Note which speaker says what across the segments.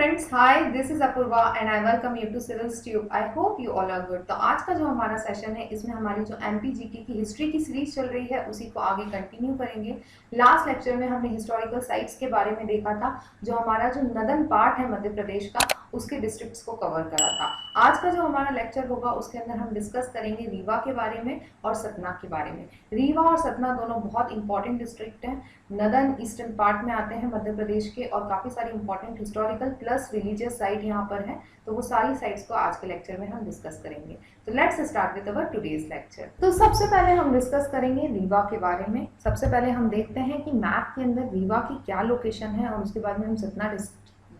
Speaker 1: Friends, hi, this is Apoorva and I welcome you to Civils Tube. I hope you all are good. तो आज का जो हमारा session है, इसमें हमारी जो एमपीजीके की हिस्ट्री की सीरीज चल रही है उसी को आगे कंटिन्यू करेंगे। लास्ट लेक्चर में हमने हिस्टोरिकल साइट्स के बारे में देखा था। जो हमारा जो नदन पार्ट है मध्य प्रदेश का, उसके डिस्ट्रिक्ट्स को कवर करा था। आज का जो हमारा लेक्चर होगा उसके अंदर हम डिस्कस करेंगे रीवा के बारे में और सतना के बारे में। रीवा और सतना दोनों बहुत इंपॉर्टेंट डिस्ट्रिक्ट हैं। नदन ईस्टर्न पार्ट में आते हैं मध्य प्रदेश के, और काफ़ी सारी important historical plus religious site यहाँ पर है। तो वो सारी साइट्स को आज के लेक्चर में हम डिस्कस करेंगे। तो let's start with our today's lecture. तो सबसे पहले हम डिस्कस करेंगे रीवा के बारे में। सबसे पहले हम देखते हैं कि मैप के अंदर रीवा की क्या लोकेशन है, और उसके बाद में हम सतना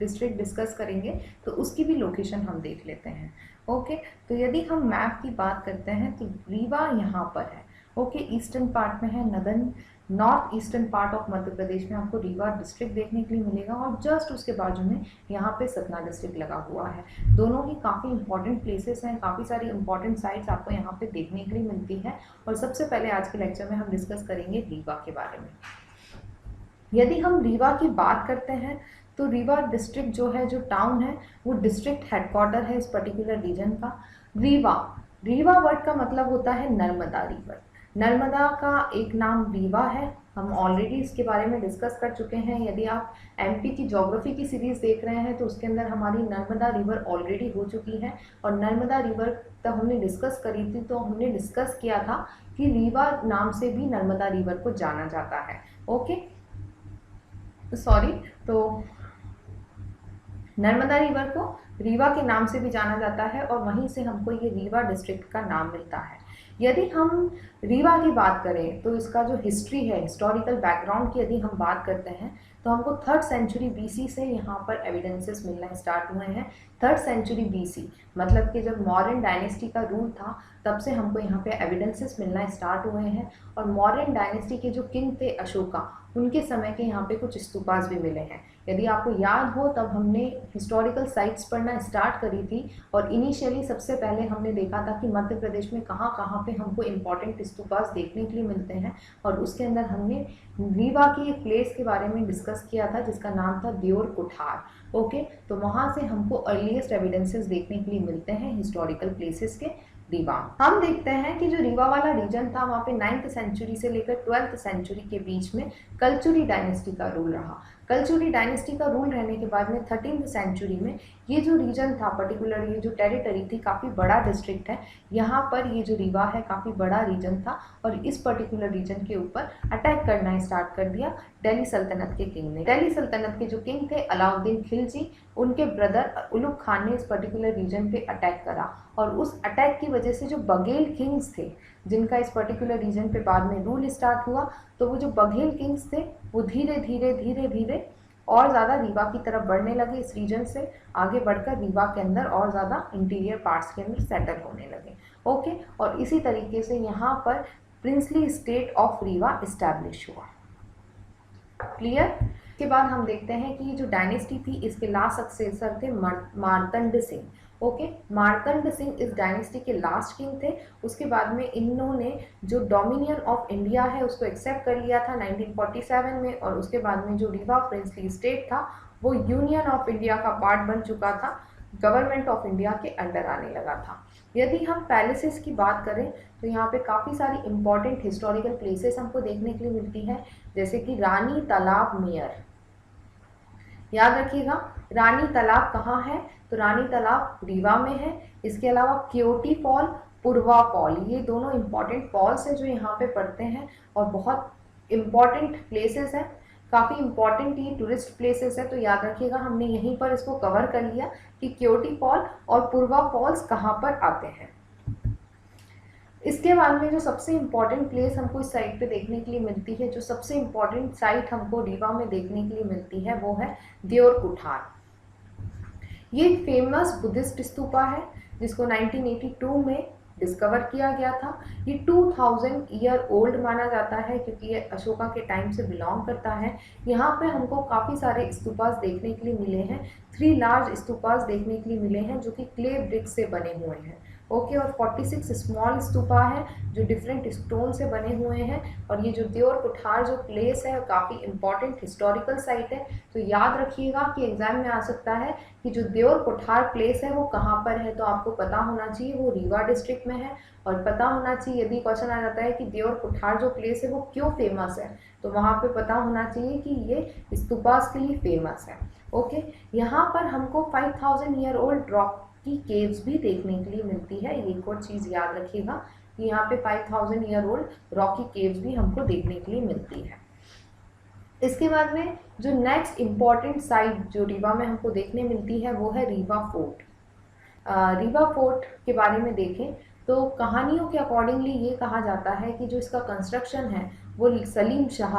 Speaker 1: डिस्ट्रिक्ट डिस्कस करेंगे तो उसकी भी लोकेशन हम देख लेते हैं। ओके, तो यदि हम मैप की बात करते हैं तो रीवा यहाँ पर है। ओके, ईस्टर्न पार्ट में है नदन। North eastern part of Madhya Pradesh में आपको रीवा डिस्ट्रिक्ट देखने के लिए मिलेगा, और जस्ट उसके बाजू में यहाँ पे सतना डिस्ट्रिक्ट लगा हुआ है। दोनों ही काफ़ी इंपॉर्टेंट प्लेसेस हैं, काफ़ी सारी इंपॉर्टेंट साइट्स आपको यहाँ पे देखने के लिए मिलती है। और सबसे पहले आज के लेक्चर में हम डिस्कस करेंगे रीवा के बारे में। यदि हम रीवा की बात करते हैं तो रीवा डिस्ट्रिक्ट जो है, जो टाउन है, वो डिस्ट्रिक्ट हेडक्वार्टर है इस पर्टिकुलर रीजन का। रीवा, रीवा वर्ड का मतलब होता है नर्मदा रिवर। नर्मदा का एक नाम रीवा है। हम ऑलरेडी इसके बारे में डिस्कस कर चुके हैं। यदि आप एमपी की ज्योग्राफी की सीरीज देख रहे हैं तो उसके अंदर हमारी नर्मदा रिवर ऑलरेडी हो चुकी है, और नर्मदा रिवर तब हमने डिस्कस करी थी। तो हमने डिस्कस किया था कि रीवा नाम से भी नर्मदा रिवर को जाना जाता है। ओके, सॉरी, तो नर्मदा रिवर को रीवा के नाम से भी जाना जाता है, और वहीं से हमको ये रीवा डिस्ट्रिक्ट का नाम मिलता है। यदि हम रीवा की बात करें तो इसका जो हिस्ट्री है, हिस्टोरिकल बैकग्राउंड की यदि हम बात करते हैं तो हमको 3rd सेंचुरी बीसी से यहाँ पर एविडेंसेस मिलना स्टार्ट हुए हैं। 3rd सेंचुरी बीसी मतलब कि जब मौर्यन डायनेस्टी का रूल था, तब से हमको यहाँ पे एविडेंसेस मिलना स्टार्ट हुए हैं। और मौर्यन डायनेस्टी के जो किंग थे अशोका, उनके समय के यहाँ पे कुछ स्तूपास भी मिले हैं। यदि आपको याद हो, तब हमने हिस्टोरिकल साइट्स पढ़ना स्टार्ट करी थी, और इनिशियली सबसे पहले हमने देखा था कि मध्य प्रदेश में कहाँ कहाँ पे हमको इम्पॉर्टेंट स्तूपास देखने के लिए मिलते हैं। और उसके अंदर हमने रीवा की एक प्लेस के बारे में डिस्कस किया था जिसका नाम था दियोर कुठार। ओके, तो वहाँ से हमको अर्लीस्ट एविडेंसेस देखने के लिए मिलते हैं हिस्टोरिकल प्लेसेस के रीवा। हम देखते हैं कि जो रीवा वाला रीजन था, वहाँ पे 9th सेंचुरी से लेकर 12th सेंचुरी के बीच में कलचुरी डायनेस्टी का रूल रहा। कलचुरी डायनेस्टी का रूल रहने के बाद में 13th सेंचुरी में ये जो रीजन था, पर्टिकुलर ये जो टेरिटरी थी, काफ़ी बड़ा डिस्ट्रिक्ट है। यहाँ पर ये जो रीवा है काफ़ी बड़ा रीजन था, और इस पर्टिकुलर रीजन के ऊपर अटैक करना स्टार्ट कर दिया दिल्ली सल्तनत के किंग ने। दिल्ली सल्तनत के जो किंग थे अलाउद्दीन खिलजी, उनके ब्रदर उलुग खान ने इस पर्टिकुलर रीजन पे अटैक करा। और उस अटैक की वजह से जो बघेल किंग्स थे, जिनका इस पर्टिकुलर रीजन पे बाद में रूल स्टार्ट हुआ, तो वो जो बघेल किंग्स थे वो धीरे धीरे धीरे धीरे और ज़्यादा रीवा की तरफ बढ़ने लगे। इस रीजन से आगे बढ़कर रीवा के अंदर और ज़्यादा इंटीरियर पार्ट्स के अंदर सेटल होने लगे। ओके, और इसी तरीके से यहाँ पर princely state of Rewa establish हुआ। क्लियर? के बाद हम देखते हैं कि जो डायनेस्टी थी, इसके लास्ट सक्सेसर थे मार्तंड सिंह। ओके, मार्तंड सिंह इस डायनेस्टी के लास्ट किंग थे। उसके बाद में इन्होंने जो डोमिनियन ऑफ इंडिया है उसको एक्सेप्ट कर लिया था 1947 में, और उसके बाद में जो रीवा प्रिंसली स्टेट था वो यूनियन ऑफ इंडिया का पार्ट बन चुका था, गवर्नमेंट ऑफ इंडिया के अंडर आने लगा था। यदि हम पैलेसेस की बात करें तो यहाँ पे काफ़ी सारी इंपॉर्टेंट हिस्टोरिकल प्लेसेस हमको देखने के लिए मिलती है, जैसे कि रानी तालाब मेयर। याद रखिएगा, रानी तालाब कहाँ है, तो रानी तालाब रीवा में है। इसके अलावा क्योटी फॉल, पुरवा फॉल, ये दोनों इंपॉर्टेंट फॉल्स हैं जो यहाँ पे पड़ते हैं, और बहुत इंपॉर्टेंट प्लेसेस हैं। काफ़ी इंपॉर्टेंट ये टूरिस्ट प्लेसेस है। तो याद रखिएगा, हमने यहीं पर इसको कवर कर लिया कि क्योटी फॉल और पुरवा फॉल्स कहाँ पर आते हैं। इसके बाद में जो सबसे इम्पॉर्टेंट प्लेस हमको इस साइट पे देखने के लिए मिलती है, जो सबसे इम्पॉर्टेंट साइट हमको रीवा में देखने के लिए मिलती है, वो है दियोर कुठार। ये फेमस बुद्धिस्ट स्तूपा है जिसको 1982 में डिस्कवर किया गया था। ये 2000 ईयर ओल्ड माना जाता है, क्योंकि ये अशोका के टाइम से बिलोंग करता है। यहाँ पे हमको काफ़ी सारे स्तूपास देखने के लिए मिले हैं। 3 लार्ज स्तूपास देखने के लिए मिले हैं जो कि क्ले ब्रिक्स से बने हुए हैं। ओके। और 46 स्मॉल स्तूपा है जो डिफरेंट स्टोन से बने हुए हैं। और ये जो देवर कुठार जो प्लेस है काफ़ी इंपॉर्टेंट हिस्टोरिकल साइट है। तो याद रखिएगा कि एग्जाम में आ सकता है कि जो देवर कुठार प्लेस है वो कहाँ पर है। तो आपको पता होना चाहिए वो रीवा डिस्ट्रिक्ट में है। और पता होना चाहिए यदि क्वेश्चन आ जाता है कि देवर कुठार जो प्लेस है वो क्यों फेमस है, तो वहाँ पे पता होना चाहिए कि ये स्तूपास के लिए फेमस है। ओके। यहाँ पर हमको 5000 ईयर ओल्ड रॉक की केव्स भी देखने के लिए मिलती है। एक और चीज़ याद रखिएगा कि यहाँ पे 5000 ईयर ओल्ड रॉकी केव्स भी हमको देखने के लिए मिलती है। इसके बाद में जो नेक्स्ट इम्पॉर्टेंट साइट जो रीवा में हमको देखने मिलती है वो है रीवा फोर्ट। रीवा फोर्ट के बारे में देखें तो कहानियों के अकॉर्डिंगली ये कहा जाता है कि जो इसका कंस्ट्रक्शन है वो सलीम शाह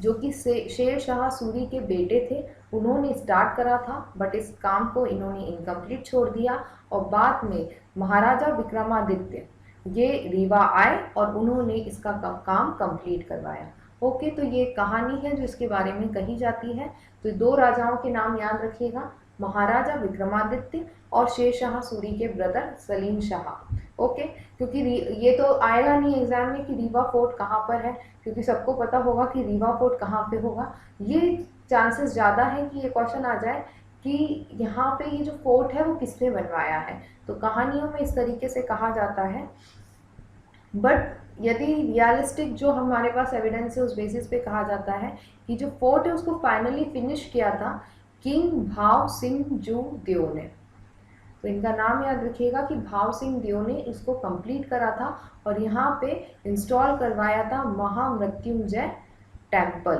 Speaker 1: जो कि शेर शाह सूरी के बेटे थे उन्होंने स्टार्ट करा था, बट इस काम को इन्होंने इनकम्प्लीट छोड़ दिया। और बाद में महाराजा विक्रमादित्य ये रीवा आए और उन्होंने इसका काम कंप्लीट करवाया। ओके। तो ये कहानी है जो इसके बारे में कही जाती है। तो दो राजाओं के नाम याद रखिएगा, महाराजा विक्रमादित्य और शेर शाह सूरी के ब्रदर सलीम शाह। ओके। क्योंकि ये तो आएगा नहीं एग्जाम में कि रीवा फोर्ट कहाँ पर है, क्योंकि सबको पता होगा कि रीवा फोर्ट कहाँ पे होगा। ये चांसेस ज़्यादा है कि ये क्वेश्चन आ जाए कि यहाँ पे ये जो फोर्ट है वो किसने बनवाया है। तो कहानियों में इस तरीके से कहा जाता है, बट यदि रियलिस्टिक जो हमारे पास एविडेंस है उस बेसिस पे कहा जाता है कि जो फोर्ट है उसको फाइनली फिनिश किया था किंग भाव सिंह जू देव ने। तो इनका नाम याद रखिएगा कि भाव सिंह देव ने इसको कंप्लीट करा था और यहाँ पे इंस्टॉल करवाया था महामृत्युंजय टेम्पल।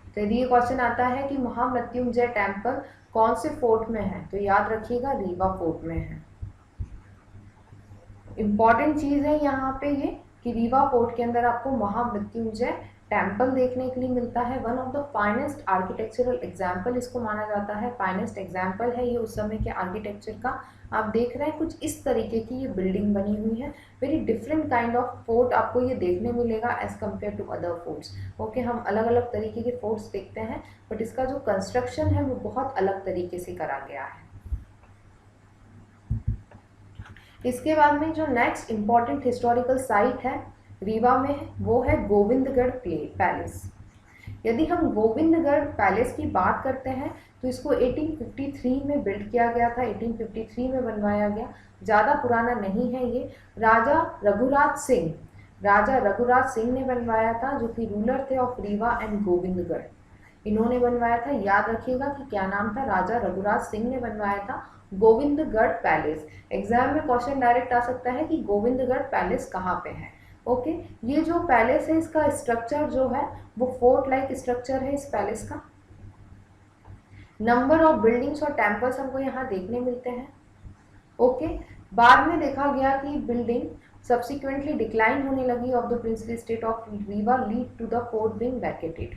Speaker 1: तो यदि ये क्वेश्चन आता है कि महामृत्युंजय टेम्पल कौन से फोर्ट में है, तो याद रखिएगा रीवा फोर्ट में है। इम्पॉर्टेंट चीज़ है यहाँ पे ये कि रीवा फोर्ट के अंदर आपको महामृत्युंजय टेम्पल देखने के लिए मिलता है। One of the finest architectural example इसको माना जाता है, फाइनेस्ट एग्जाम्पल है ये उस समय के आर्किटेक्चर का। आप देख रहे हैं कुछ इस तरीके की ये बिल्डिंग बनी हुई है। Very different kind of fort आपको ये देखने मिलेगा as compare to other forts. Okay. हम अलग अलग तरीके के फोर्ट्स देखते हैं, बट इसका जो कंस्ट्रक्शन है वो बहुत अलग तरीके से करा गया है। इसके बाद में जो नेक्स्ट इम्पॉर्टेंट हिस्टोरिकल साइट है रीवा में वो है गोविंदगढ़ पैलेस। यदि हम गोविंदगढ़ पैलेस की बात करते हैं तो इसको 1853 में बिल्ड किया गया था, 1853 में बनवाया गया, ज़्यादा पुराना नहीं है ये। राजा रघुराज सिंह ने बनवाया था जो कि रूलर थे ऑफ रीवा एंड गोविंदगढ़, इन्होंने बनवाया था। याद रखिएगा कि क्या नाम था, राजा रघुराज सिंह ने बनवाया था गोविंदगढ़ पैलेस। एग्जाम में क्वेश्चन डायरेक्ट आ सकता है कि गोविंदगढ़ पैलेस कहाँ पे है। ओके। ये जो पैलेस है इसका स्ट्रक्चर जो है वो फोर्ट लाइक स्ट्रक्चर है इस पैलेस का। नंबर ऑफ बिल्डिंग्स और टेम्पल्स हमको यहाँ देखने मिलते हैं। ओके। बाद में देखा गया कि बिल्डिंग सब्सिक्वेंटली डिक्लाइन होने लगी of the princely state of Rewa lead to the fort being vacated.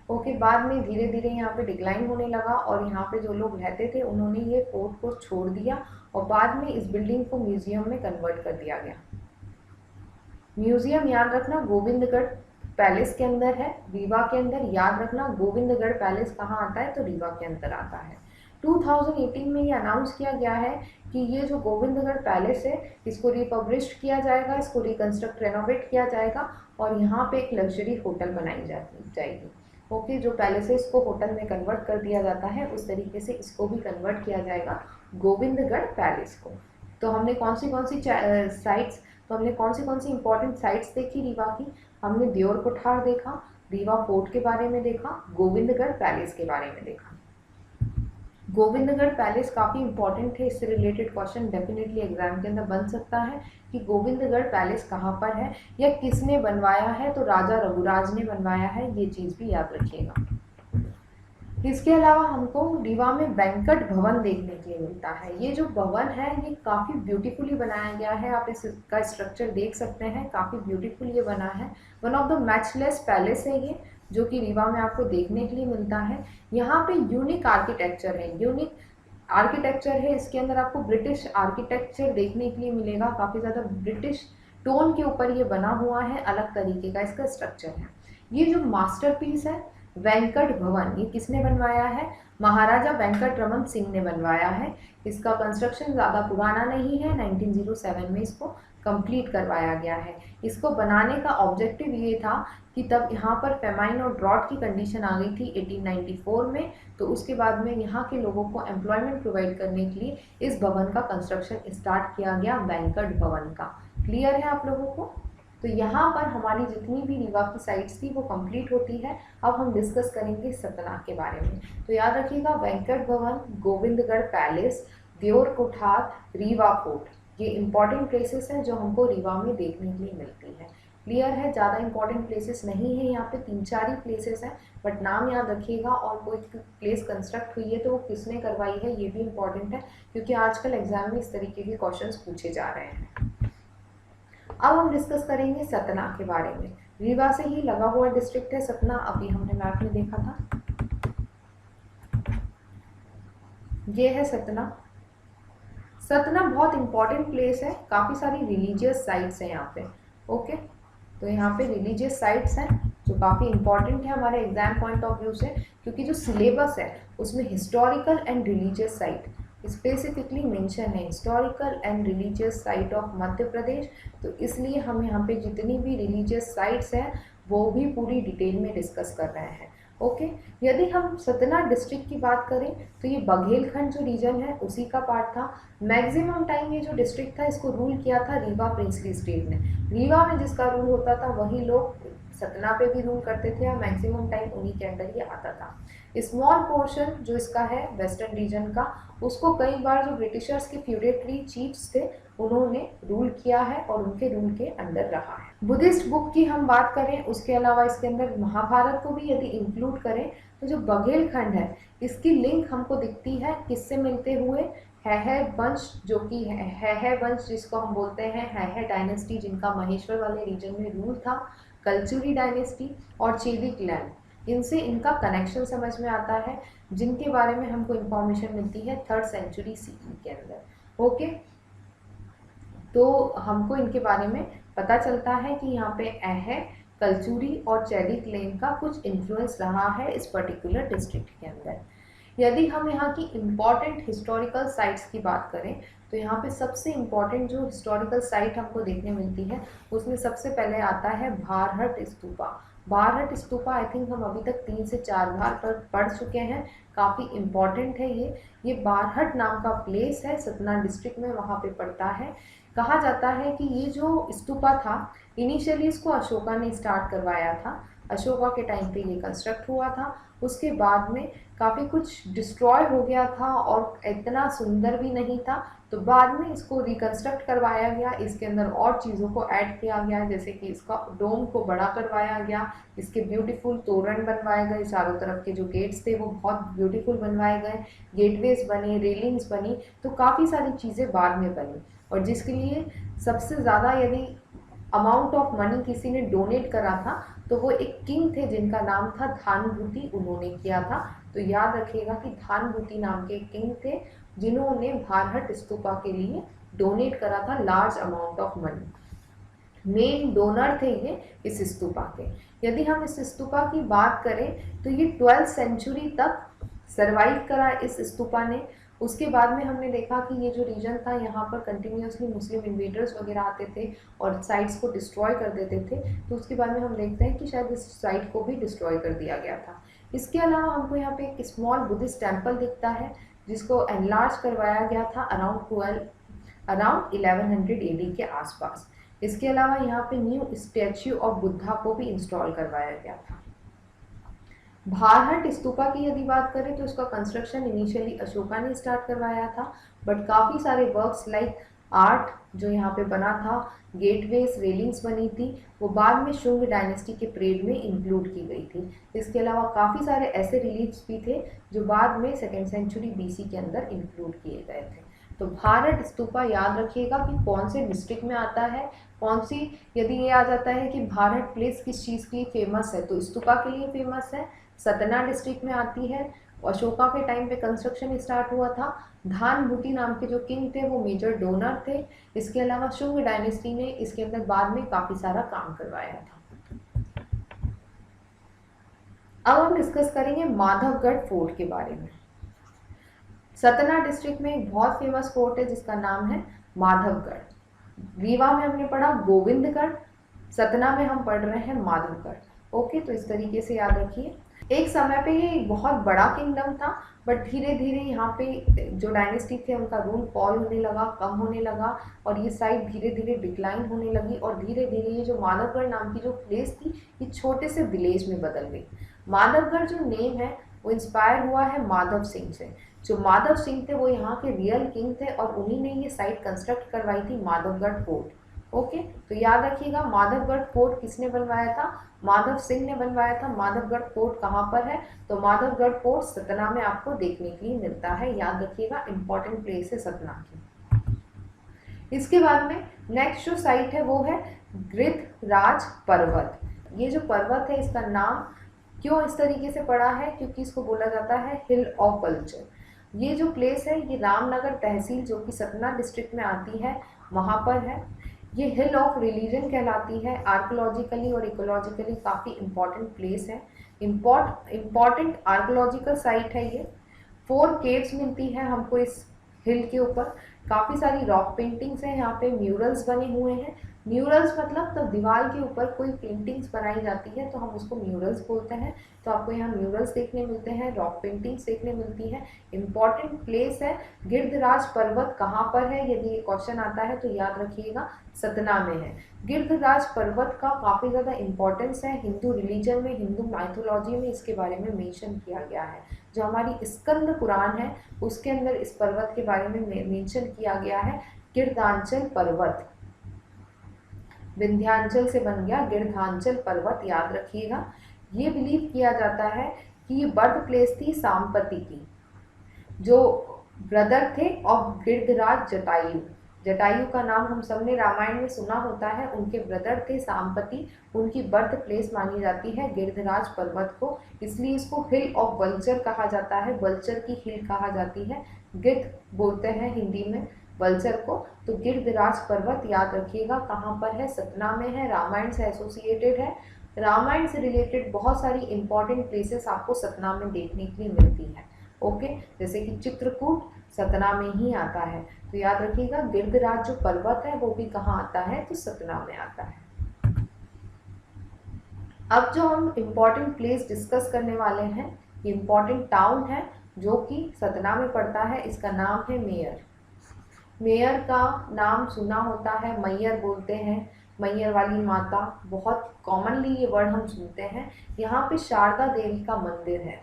Speaker 1: Okay. बाद में धीरे धीरे यहाँ पे डिक्लाइन होने लगा और यहाँ पे जो लोग रहते थे उन्होंने ये फोर्ट को छोड़ दिया और बाद में इस बिल्डिंग को म्यूजियम में कन्वर्ट कर दिया गया। म्यूजियम याद रखना गोविंदगढ़ पैलेस के अंदर है, रीवा के अंदर। याद रखना गोविंदगढ़ पैलेस कहाँ आता है, तो रीवा के अंदर आता है। 2018 में ये अनाउंस किया गया है कि ये जो गोविंदगढ़ पैलेस है इसको रिपब्लिश्ड किया जाएगा, इसको रिकंस्ट्रक्ट रेनोवेट किया जाएगा और यहाँ पे एक लग्जरी होटल बनाई जाएगी। ओके। जो पैलेस है इसको होटल में कन्वर्ट कर दिया जाता है, उस तरीके से इसको भी कन्वर्ट किया जाएगा गोविंदगढ़ पैलेस को। तो हमने कौन सी साइट्स तो हमने कौन सी इंपॉर्टेंट साइट्स देखी रीवा की। हमने देवर कुठार देखा, रीवा फोर्ट के बारे में देखा, गोविंदगढ़ पैलेस के बारे में देखा। गोविंदगढ़ पैलेस काफ़ी इंपॉर्टेंट है, इससे रिलेटेड क्वेश्चन डेफिनेटली एग्जाम के अंदर बन सकता है कि गोविंदगढ़ पैलेस कहाँ पर है या किसने बनवाया है। तो राजा रघुराज ने बनवाया है, ये चीज़ भी याद रखिएगा। इसके अलावा हमको रीवा में बैंकट भवन देखने के लिए मिलता है। ये जो भवन है ये काफ़ी ब्यूटीफुली बनाया गया है, आप इसका स्ट्रक्चर देख सकते हैं, काफ़ी ब्यूटीफुल ये बना है। One of the matchless palace है ये, जो कि रीवा में आपको देखने के लिए मिलता है। यहाँ पे यूनिक आर्किटेक्चर है, इसके अंदर आपको ब्रिटिश आर्किटेक्चर देखने के लिए मिलेगा, काफ़ी ज़्यादा ब्रिटिश टोन के ऊपर ये बना हुआ है, अलग तरीके का इसका स्ट्रक्चर है। ये जो मास्टरपीस है वेंकट भवन ये किसने बनवाया है? महाराजा वेंकटरमन सिंह ने बनवाया है। इसका कंस्ट्रक्शन ज़्यादा पुराना नहीं है, 1907 में इसको कंप्लीट करवाया गया है। इसको बनाने का ऑब्जेक्टिव ये था कि तब यहाँ पर फेमाइन और ड्रॉट की कंडीशन आ गई थी 1894 में, तो उसके बाद में यहाँ के लोगों को एम्प्लॉयमेंट प्रोवाइड करने के लिए इस भवन का कंस्ट्रक्शन स्टार्ट किया गया, वेंकट भवन का। क्लियर है आप लोगों को? तो यहाँ पर हमारी जितनी भी रीवा की साइट्स थी वो कंप्लीट होती है। अब हम डिस्कस करेंगे सतना के बारे में। तो याद रखिएगा, वेंकट भवन, गोविंदगढ़ पैलेस, देवर कोठार, रीवा फोर्ट, ये इंपॉर्टेंट प्लेसेस हैं जो हमको रीवा में देखने के लिए मिलती है। क्लियर है? ज़्यादा इंपॉर्टेंट प्लेसेस नहीं है यहाँ पे, 3-4 ही प्लेसेस हैं, बट नाम याद रखिएगा। और कोई प्लेस कंस्ट्रक्ट हुई है तो वो किसने करवाई है ये भी इंपॉर्टेंट है, क्योंकि आजकल एग्जाम में इस तरीके के क्वेश्चंस पूछे जा रहे हैं। अब हम डिस्कस करेंगे सतना के बारे में। रीवा से ही लगा हुआ डिस्ट्रिक्ट है सतना, अभी हमने मैप में देखा था। ये है सतना। सतना बहुत इंपॉर्टेंट प्लेस है, काफ़ी सारी रिलीजियस साइट्स हैं यहाँ पे। ओके, तो यहाँ पे रिलीजियस साइट्स हैं जो काफ़ी इंपॉर्टेंट है हमारे एग्जाम पॉइंट ऑफ व्यू से, क्योंकि जो सिलेबस है उसमें historical and religious site specifically mention है, historical and religious site of Madhya Pradesh. तो इसलिए हम यहाँ पे जितनी भी रिलीजियस साइट्स हैं वो भी पूरी डिटेल में डिस्कस कर रहे हैं। ओके, यदि हम सतना डिस्ट्रिक्ट की बात करें तो ये बघेलखंड जो रीजन है उसी का पार्ट था। मैक्सिमम टाइम ये जो डिस्ट्रिक्ट था इसको रूल किया था रीवा प्रिंसली स्टेट ने। रीवा में जिसका रूल होता था वही लोग सतना पे भी रूल करते थे, और मैक्सिमम टाइम उन्हीं के अंडर ये आता था। स्मॉल पोर्शन जो इसका है वेस्टर्न रीजन का, उसको कई बार जो ब्रिटिशर्स के फ्यूडेटरी चीफ्स थे उन्होंने रूल किया है और उनके रूल के अंदर रहा है। बुद्धिस्ट बुक की हम बात करें, उसके अलावा इसके अंदर महाभारत को भी यदि इंक्लूड करें तो जो बघेलखंड है इसकी लिंक हमको दिखती है किससे मिलते हुए? है वंश, जो कि है वंश जिसको हम बोलते हैं है डायनेस्टी, जिनका महेश्वर वाले रीजन में रूल था, कलचुरी डायनेस्टी और चेदिक लैंड, इनसे इनका कनेक्शन समझ में आता है, जिनके बारे में हमको इंफॉर्मेशन मिलती है 3rd सेंचुरी सीई के अंदर। ओके, तो हमको इनके बारे में पता चलता है कि यहाँ पे है कलचुरी और चैदिक लैंड का कुछ इन्फ्लुएंस रहा है इस पर्टिकुलर डिस्ट्रिक्ट के अंदर। यदि हम यहाँ की इम्पॉर्टेंट हिस्टोरिकल साइट्स की बात करें तो यहाँ पे सबसे इम्पॉर्टेंट जो हिस्टोरिकल साइट हमको देखने मिलती है उसमें सबसे पहले आता है भारहट स्तूपा। भारहट स्तूपा आई थिंक हम अभी तक 3 से 4 बार पर पढ़ चुके हैं, काफ़ी इम्पॉर्टेंट है ये भारहट नाम का प्लेस है सतना डिस्ट्रिक्ट में, वहाँ पे पड़ता है। कहा जाता है कि ये जो स्तूपा था इनिशियली इसको अशोका ने स्टार्ट करवाया था, अशोका के टाइम पे ये कंस्ट्रक्ट हुआ था, उसके बाद में काफ़ी कुछ डिस्ट्रॉय हो गया था और इतना सुंदर भी नहीं था, तो बाद में इसको रिकंस्ट्रक्ट करवाया गया, इसके अंदर और चीज़ों को ऐड किया गया, जैसे कि इसका डोम को बड़ा करवाया गया, इसके ब्यूटीफुल तोरण बनवाए गए, चारों तरफ के जो गेट्स थे वो बहुत ब्यूटीफुल बनवाए गए, गेटवेज बने, रेलिंग्स बनी, तो काफ़ी सारी चीज़ें बाद में बनी। और जिसके लिए सबसे ज़्यादा यदि अमाउंट ऑफ मनी किसी ने डोनेट करा था तो वो एक किंग थे जिनका नाम था धानभूति, उन्होंने किया था। तो याद रखिएगा कि धानभूति नाम के किंग थे जिन्होंने भारहट स्तूपा के लिए डोनेट करा था large amount of money, main donor थे ये इस स्तूपा के। यदि हम इस स्तूपा की बात करें तो ये 12th सेंचुरी तक सर्वाइव करा इस स्तूपा ने। उसके बाद में हमने देखा कि ये जो रीजन था यहाँ पर कंटिन्यूसली मुस्लिम इन्वेडर्स वगैरह आते थे और साइट्स को डिस्ट्रॉय कर देते थे, तो उसके बाद में हम देखते हैं कि शायद इस साइट को भी डिस्ट्रॉय कर दिया गया था। इसके अलावा हमको यहाँ पे एक स्मॉल बुद्धिस्ट टेम्पल दिखता है जिसको एनलार्ज करवाया गया था अराउंड 1100 AD के आसपास। इसके अलावा यहाँ पे न्यू स्टैच्यू ऑफ बुद्धा को भी इंस्टॉल करवाया गया था। भारहट स्तूपा की यदि बात करें तो इसका कंस्ट्रक्शन इनिशियली अशोका ने स्टार्ट करवाया था, बट काफ़ी सारे वर्क्स लाइक आर्ट जो यहाँ पे बना था, गेटवेज, रेलिंग्स बनी थी, वो बाद में शुंग डायनेस्टी के पीरियड में इंक्लूड की गई थी। इसके अलावा काफ़ी सारे ऐसे रिलीफ्स भी थे जो बाद में 2nd सेंचुरी BC के अंदर इंक्लूड किए गए थे। तो भारहट स्तूपा याद रखिएगा कि कौन से डिस्ट्रिक्ट में आता है, कौन सी, यदि ये आ जाता है कि भारहट प्लेस किस चीज़ के लिए फेमस है तो स्तूपा के लिए फेमस है, सतना डिस्ट्रिक्ट में आती है, अशोका के टाइम पे कंस्ट्रक्शन स्टार्ट हुआ था, धानभूति नाम के जो किंग थे वो मेजर डोनर थे, इसके अलावा शुंग डायनेस्टी ने इसके अंदर बाद में काफ़ी सारा काम करवाया था। अब हम डिस्कस करेंगे माधवगढ़ फोर्ट के बारे में। सतना डिस्ट्रिक्ट में एक बहुत फेमस फोर्ट है जिसका नाम है माधवगढ़। रीवा में हमने पढ़ा गोविंदगढ़, सतना में हम पढ़ रहे हैं माधवगढ़। ओके, तो इस तरीके से याद रखिए। एक समय पे ये एक बहुत बड़ा किंगडम था, बट धीरे धीरे यहाँ पे जो डायनेस्टी थे उनका रूल फॉल होने लगा, कम होने लगा, और ये साइड धीरे धीरे डिक्लाइन होने लगी, और धीरे धीरे ये जो माधवगढ़ नाम की जो प्लेस थी ये छोटे से विलेज में बदल गई। माधवगढ़ जो नेम है वो इंस्पायर हुआ है माधव सिंह से। जो माधव सिंह थे वो यहाँ के रियल किंग थे, और उन्हीं ने ये साइट कंस्ट्रक्ट करवाई थी माधवगढ़ फोर्ट। ओके, तो याद रखिएगा माधवगढ़ फोर्ट किसने बनवाया था? माधव सिंह ने बनवाया था। माधवगढ़ फोर्ट कहाँ पर है? तो माधवगढ़ फोर्ट सतना में आपको देखने के लिए मिलता है। याद रखिएगा, इंपॉर्टेंट प्लेस है सतना की। इसके बाद में नेक्स्ट जो साइट है वो है गिरिधराज पर्वत। ये जो पर्वत है इसका नाम क्यों इस तरीके से पड़ा है? क्योंकि इसको बोला जाता है हिल ऑफ वल्चर। ये जो प्लेस है ये रामनगर तहसील जो कि सतना डिस्ट्रिक्ट में आती है वहाँ पर है। ये हिल ऑफ रिलीजन कहलाती है। आर्कोलॉजिकली और इकोलॉजिकली काफ़ी इम्पॉर्टेंट प्लेस है, इम्पॉर्टेंट आर्कोलॉजिकल साइट है ये। 4 केव्स मिलती है हमको इस हिल के ऊपर। काफ़ी सारी रॉक पेंटिंग्स हैं यहाँ पे, म्यूरल्स बने हुए हैं। म्यूरल्स मतलब तो दीवार के ऊपर कोई पेंटिंग्स बनाई जाती है तो हम उसको म्यूरल्स बोलते हैं। तो आपको यहाँ म्यूरल्स देखने मिलते हैं, रॉक पेंटिंग्स देखने मिलती है। इम्पॉर्टेंट प्लेस है। गिरिधराज पर्वत कहाँ पर है? यदि ये क्वेश्चन आता है तो याद रखिएगा सतना में है। गिरिधराज पर्वत का काफ़ी ज़्यादा इम्पोर्टेंस है। हिंदू रिलीजन में, हिंदू माइथोलॉजी में इसके बारे में मेंशन किया गया है। जो हमारी स्कंद पुराण है उसके अंदर इस पर्वत के बारे में मेंशन किया गया है। गिरधांचल पर्वत, विंध्याचल से बन गया गिरधांचल पर्वत, याद रखिएगा। ये बिलीव किया जाता है कि ये बर्थ प्लेस थी सांपति की, जो ब्रदर थे ऑफ गिरिधराज जटायु। जटायु का नाम हम सबने रामायण में सुना होता है। उनके ब्रदर थे सांपति, उनकी बर्थ प्लेस मानी जाती है गिरिधराज पर्वत को, इसलिए इसको हिल ऑफ वल्चर कहा जाता है। वल्चर की हिल कहा जाती है, गिद्ध बोलते हैं हिंदी में वल्चर को। तो गिरिधराज पर्वत याद रखिएगा कहाँ पर है? सतना में है। रामायण से एसोसिएटेड है। रामायण से रिलेटेड बहुत सारी इंपॉर्टेंट प्लेसेस आपको सतना में देखने के लिए मिलती है। ओके, जैसे कि चित्रकूट सतना में ही आता है। तो याद रखिएगा गिरिधराज जो पर्वत है वो भी कहाँ आता है? तो सतना में आता है। अब जो हम इम्पॉर्टेंट प्लेस डिस्कस करने वाले हैं, ये इम्पॉर्टेंट टाउन है जो कि सतना में पड़ता है। इसका नाम है मेयर। मेयर का नाम सुना होता है, मैयर बोलते हैं, मैयर वाली माता, बहुत कॉमनली ये वर्ड हम सुनते हैं। यहाँ पे शारदा देवी का मंदिर है।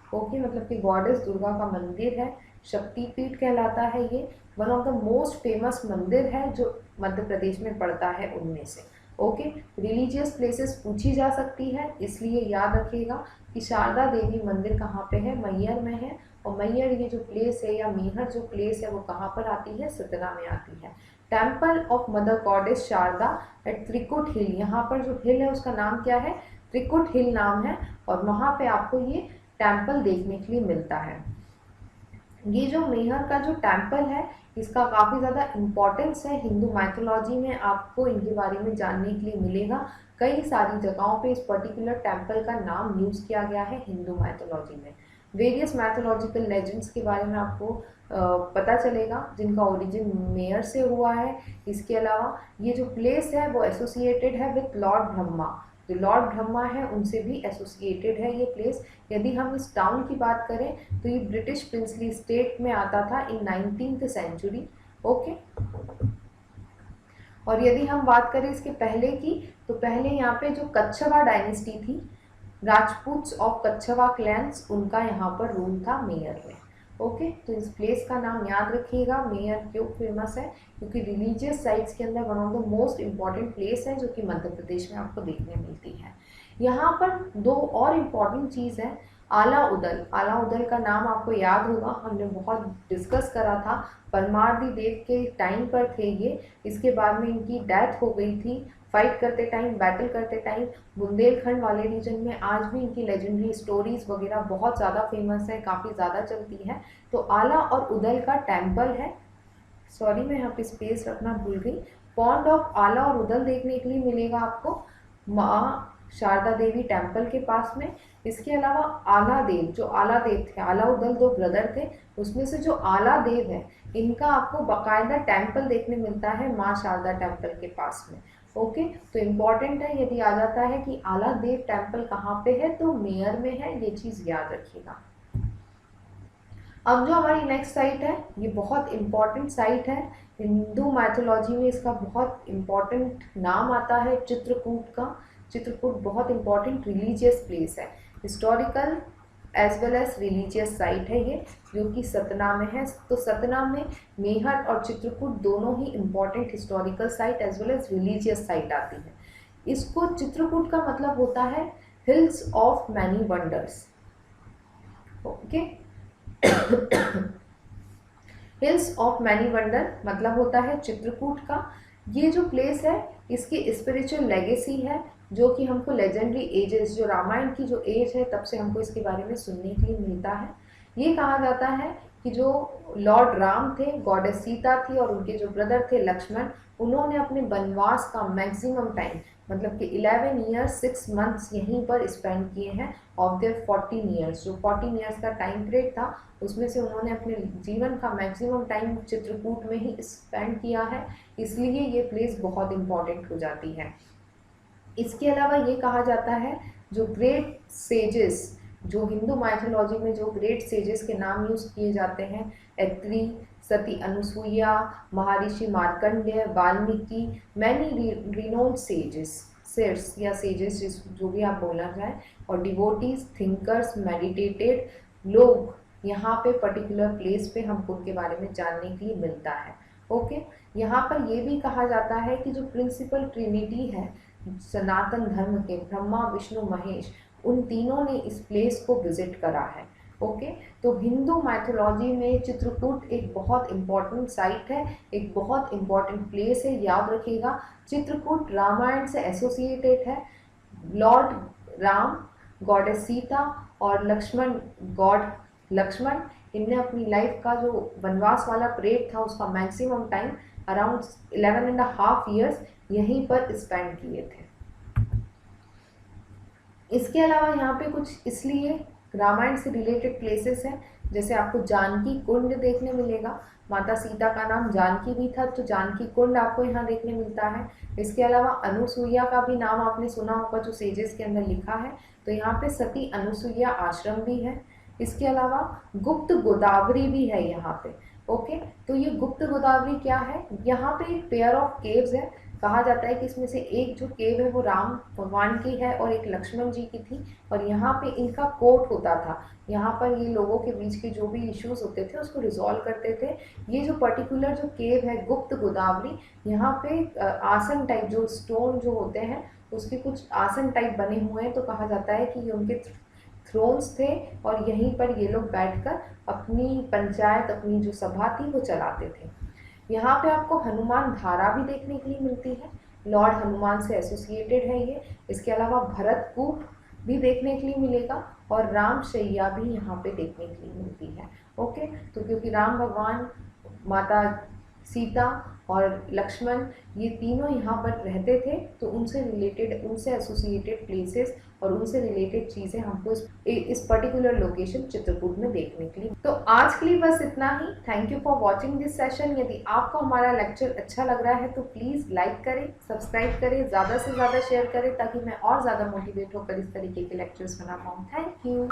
Speaker 1: ओके, मतलब कि गॉडेस दुर्गा का मंदिर है, शक्तिपीठ कहलाता है ये। One of the most famous मंदिर है जो मध्य प्रदेश में पड़ता है उनमें से। ओके, रिलीजियस प्लेसेस पूछी जा सकती है, इसलिए याद रखिएगा कि शारदा देवी मंदिर कहाँ पे है? मैयर में है। और मैयर ये जो प्लेस है या मेहर जो प्लेस है वो कहाँ पर आती है? सतना में आती है। Temple of mother goddess Sharda at Trikut hill, यहाँ पर जो हिल है उसका नाम क्या है? त्रिकुट हिल नाम है, और वहाँ पे आपको ये टेम्पल देखने के लिए मिलता है। ये जो मेहर का जो टेम्पल है इसका काफ़ी ज़्यादा इम्पोर्टेंस है हिंदू माइथोलॉजी में। आपको इनके बारे में जानने के लिए मिलेगा। कई सारी जगहों पे इस पर्टिकुलर टेम्पल का नाम यूज़ किया गया है हिंदू माइथोलॉजी में। वेरियस मैथोलॉजिकल लेजेंड्स के बारे में आपको पता चलेगा जिनका ओरिजिन मेयर से हुआ है। इसके अलावा ये जो प्लेस है वो एसोसिएटेड है विथ लॉर्ड ब्रह्मा। जो लॉर्ड ब्रह्मा है उनसे भी एसोसिएटेड है ये प्लेस। यदि हम इस टाउन की बात करें तो ये ब्रिटिश प्रिंसली स्टेट में आता था इन 19th सेंचुरी। ओके, और यदि हम बात करें इसके पहले की, तो पहले यहाँ पे जो कच्छवा डायनेस्टी थी, राजपूत्स ऑफ कच्छवा क्लैंस, उनका यहाँ पर रूल था मेयर में। ओके, तो इस प्लेस का नाम याद रखिएगा। मेयर क्यों फेमस है? क्योंकि रिलीजियस साइट्स के अंदर one of the most important place है जो कि मध्य प्रदेश में आपको देखने मिलती है। यहाँ पर 2 और इम्पॉर्टेंट चीज़ है। आला उदल, आला उदल का नाम आपको याद होगा, हमने बहुत डिस्कस करा था। परमारदी देव के टाइम पर थे ये, इसके बाद में इनकी डेथ हो गई थी फाइट करते टाइम, बैटल करते टाइम। बुंदेलखंड वाले रीजन में आज भी इनकी लेजेंडरी स्टोरीज वगैरह बहुत ज़्यादा फेमस है, काफ़ी ज़्यादा चलती है। तो आला और उदल का टेम्पल है। सॉरी, मैं यहाँ पे स्पेस रखना भूल गई। पॉन्ड ऑफ आला और उदल देखने के लिए मिलेगा आपको। शारदा देवी टेम्पल के पास में। इसके अलावा आला देव, जो आला देव थे, अलाउद्दीन दो ब्रदर थे, उसमें से जो आला देव है इनका आपको बाकायदा टेम्पल देखने मिलता है माँ शारदा टेम्पल के पास में। ओके, तो इम्पॉर्टेंट है, यदि आ जाता है कि आला देव टेम्पल कहाँ पे है तो मेयर में है, ये चीज़ याद रखिएगा। अब जो हमारी नेक्स्ट साइट है ये बहुत इम्पॉर्टेंट साइट है, हिंदू मैथोलॉजी में इसका बहुत इम्पॉर्टेंट नाम आता है चित्रकूट का। चित्रकूट बहुत इम्पॉर्टेंट रिलीजियस प्लेस है, historical as well as religious site है ये, जो कि सतना में है। तो सतना में मेहर और चित्रकूट दोनों ही important historical site as well as religious site आती है। इसको चित्रकूट का मतलब होता है hills of many wonders. Okay, hills of many wonder मतलब होता है चित्रकूट का। ये जो प्लेस है इसकी स्पिरिचुअल लेगेसी है, जो कि हमको लेजेंडरी एजेस, जो रामायण की जो एज है तब से हमको इसके बारे में सुनने के लिए मिलता है। ये कहा जाता है कि जो लॉर्ड राम थे, गॉडेस सीता थी और उनके जो ब्रदर थे लक्ष्मण, उन्होंने अपने वनवास का मैक्सिमम टाइम मतलब कि 11 ईयर्स 6 मंथ्स यहीं पर स्पेंड किए हैं ऑफ देयर 14 ईयर्स। जो 14 ईयर्स का टाइम पीरियड था उसमें से उन्होंने अपने जीवन का मैक्सिमम टाइम चित्रकूट में ही स्पेंड किया है, इसलिए ये प्लेस बहुत इम्पॉर्टेंट हो जाती है। इसके अलावा ये कहा जाता है जो ग्रेट सेजेस, जो हिंदू माइथोलॉजी में जो ग्रेट सेजेस के नाम यूज़ किए जाते हैं, Atri, Sati Anusuiya, Maharshi Markandeya, Valmiki, many renowned sages, saints या सेजेस जो भी आप बोलना चाहें, और डिवोटीज, थिंकर्स, मेडिटेटेड लोग यहाँ पे पर्टिकुलर प्लेस पे हमको उनके बारे में जानने के लिए मिलता है। ओके, यहाँ पर ये भी कहा जाता है कि जो प्रिंसिपल ट्रिनिटी है सनातन धर्म के, ब्रह्मा विष्णु महेश, उन तीनों ने इस प्लेस को विजिट करा है। ओके, तो हिंदू माइथोलॉजी में चित्रकूट एक बहुत इम्पॉर्टेंट साइट है, एक बहुत इम्पॉर्टेंट प्लेस है, याद रखिएगा। चित्रकूट रामायण से एसोसिएटेड है। लॉर्ड राम, गॉडेस सीता और लक्ष्मण, गॉड लक्ष्मण, इनने अपनी लाइफ का जो वनवास वाला पीरियड था उसका मैक्सिमम टाइम अराउंड 11.5 ईयर्स यहीं पर स्पेंड किए थे। इसके अलावा यहाँ पे कुछ इसलिए रामायण से रिलेटेड प्लेसेस हैं, जैसे आपको जानकी कुंड देखने मिलेगा, माता सीता का नाम जानकी भी था तो जानकी कुंड आपको यहाँ देखने मिलता है। इसके अलावा अनुसुईया का भी नाम आपने सुना होगा जो सेजेस के अंदर लिखा है, तो यहाँ पे सती अनुसुईया आश्रम भी है। इसके अलावा गुप्त गोदावरी भी है यहाँ पे। ओके, तो ये गुप्त गोदावरी क्या है, यहाँ पे एक पेयर ऑफ केव्स है। कहा जाता है कि इसमें से एक जो केव है वो राम भगवान की है और एक लक्ष्मण जी की थी, और यहाँ पे इनका कोर्ट होता था। यहाँ पर ये लोगों के बीच के जो भी इश्यूज होते थे उसको रिजॉल्व करते थे। ये जो पर्टिकुलर जो केव है गुप्त गोदावरी, यहाँ पे आसन टाइप जो स्टोन जो होते हैं उसके कुछ आसन टाइप बने हुए हैं, तो कहा जाता है कि ये उनके थ्रोन्स थे और यहीं पर ये लोग बैठकर अपनी पंचायत, अपनी जो सभा थी वो चलाते थे। यहाँ पे आपको हनुमान धारा भी देखने के लिए मिलती है, लॉर्ड हनुमान से एसोसिएटेड है ये। इसके अलावा भरत कूप भी देखने के लिए मिलेगा और राम शैया भी यहाँ पे देखने के लिए मिलती है। ओके, तो क्योंकि राम भगवान, माता सीता और लक्ष्मण ये तीनों यहाँ पर रहते थे, तो उनसे रिलेटेड, उनसे एसोसिएटेड प्लेसेस और उनसे रिलेटेड चीज़ें हमको इस पर्टिकुलर लोकेशन चित्रकूट में देखने के लिए। तो आज के लिए बस इतना ही। Thank you for watching this session. यदि आपको हमारा लेक्चर अच्छा लग रहा है तो प्लीज़ लाइक करें, सब्सक्राइब करें, ज़्यादा से ज़्यादा शेयर करें, ताकि मैं और ज़्यादा मोटिवेट होकर इस तरीके के लेक्चर्स बना पाऊँ। Thank you.